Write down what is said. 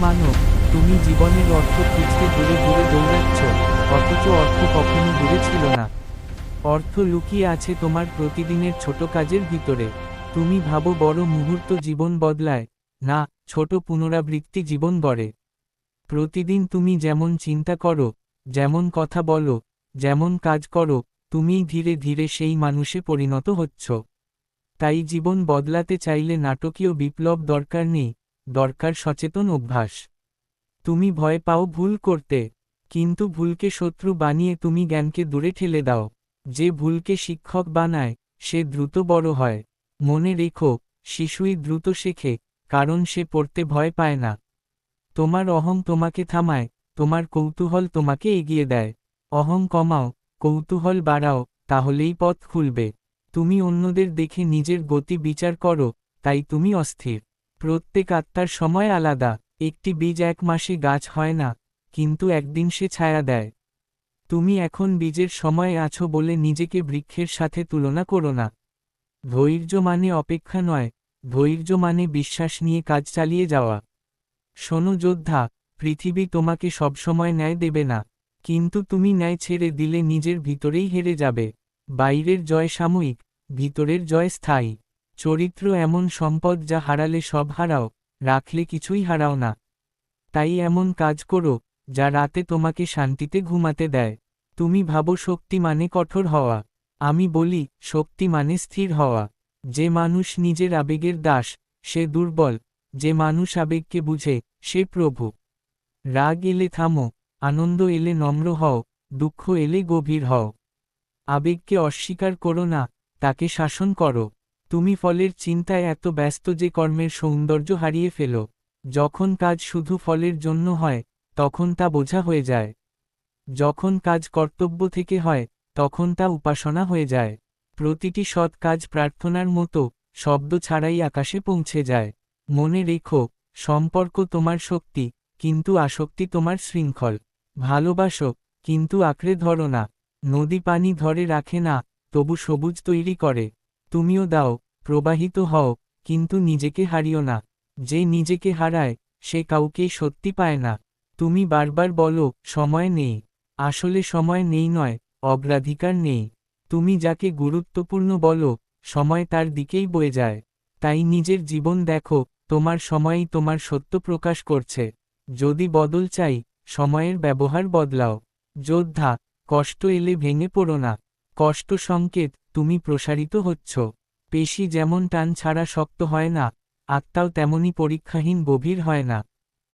মানব, তুমি জীবনের অর্থ খুঁজতে দূরে দূরে দৌড়াচ্ছ, অথচ অর্থ কখনো দূরে ছিল না। অর্থ লুকিয়ে আছে তোমার প্রতিদিনের ছোট কাজের ভিতরে। তুমি ভাবো বড় মুহূর্ত জীবন বদলায়, না, ছোট পুনরাবৃত্তি জীবন গড়ে। প্রতিদিন তুমি যেমন চিন্তা করো, যেমন কথা বলো, যেমন কাজ করো, তুমিই ধীরে ধীরে সেই মানুষে পরিণত হচ্ছ। তাই জীবন বদলাতে চাইলে নাটকীয় বিপ্লব দরকার নেই, দরকার সচেতন অভ্যাস। তুমি ভয় পাও ভুল করতে, কিন্তু ভুলকে শত্রু বানিয়ে তুমি জ্ঞানকে দূরে ঠেলে দাও। যে ভুলকে শিক্ষক বানায়, সে দ্রুত বড় হয়। মনে রেখো, শিশুই দ্রুত শেখে, কারণ সে পড়তে ভয় পায় না। তোমার অহং তোমাকে থামায়, তোমার কৌতূহল তোমাকে এগিয়ে দেয়। অহং কমাও, কৌতূহল বাড়াও, তাহলেই পথ খুলবে। তুমি অন্যদের দেখে নিজের গতি বিচার করো, তাই তুমি অস্থির। প্রত্যেক আত্মার সময় আলাদা। একটি বীজ 1 মাসে গাছ হয় না, কিন্তু একদিন সে ছায়া দেয়। তুমি এখন বীজের সময়ে আছো বলে নিজেকে বৃক্ষের সাথে তুলনা করো না। ধৈর্য মানে অপেক্ষা নয়, ধৈর্য মানে বিশ্বাস নিয়ে কাজ চালিয়ে যাওয়া। শোনো যোদ্ধা, পৃথিবী তোমাকে সবসময় ন্যায় দেবে না, কিন্তু তুমি ন্যায় ছেড়ে দিলে নিজের ভিতরেই হেরে যাবে। বাইরের জয় সাময়িক, ভিতরের জয় স্থায়ী। চরিত্র এমন সম্পদ যা হারালে সব হারাও, রাখলে কিছুই হারাও না। তাই এমন কাজ করো, যা রাতে তোমাকে শান্তিতে ঘুমাতে দেয়। তুমি ভাবো শক্তি মানে কঠোর হওয়া, আমি বলি শক্তি মানে স্থির হওয়া। যে মানুষ নিজের আবেগের দাস, সে দুর্বল। যে মানুষ আবেগকে বুঝে, সে প্রভু। রাগ এলে থামো, আনন্দ এলে নম্র হও, দুঃখ এলে গভীর হও। আবেগকে অস্বীকার করো না, তাকে শাসন করো। তুমি ফলের চিন্তায় এত ব্যস্ত যে কর্মের সৌন্দর্য হারিয়ে ফেলো। যখন কাজ শুধু ফলের জন্য হয়, তখন তা বোঝা হয়ে যায়। যখন কাজ কর্তব্য থেকে হয়, তখন তা উপাসনা হয়ে যায়। প্রতিটি সৎ কাজ প্রার্থনার মতো, শব্দ ছাড়াই আকাশে পৌঁছে যায়। মনে রেখো, সম্পর্ক তোমার শক্তি, কিন্তু আসক্তি তোমার শৃঙ্খল। ভালোবাসো, কিন্তু আঁকড়ে ধরো না। নদী পানি ধরে রাখে না, তবু সবুজ তৈরি করে। তুমিও দাও, প্রবাহিত হও, কিন্তু নিজেকে হারিও না। যে নিজেকে হারায়, সে কাউকেই সত্যি পায় না। তুমি বারবার বলো সময় নেই, আসলে সময় নেই নয়, অগ্রাধিকার নেই। তুমি যাকে গুরুত্বপূর্ণ বলো, সময় তার দিকেই বয়ে যায়। তাই নিজের জীবন দেখো, তোমার সময়ই তোমার সত্য প্রকাশ করছে। যদি বদল চাই, সময়ের ব্যবহার বদলাও। যোদ্ধা, কষ্ট এলে ভেঙে পড়ো না। কষ্ট সংকেত তুমি প্রসারিত হচ্ছ। পেশি যেমন টান ছাড়া শক্ত হয় না, আত্মাও তেমনি পরীক্ষাহীন গভীর হয় না।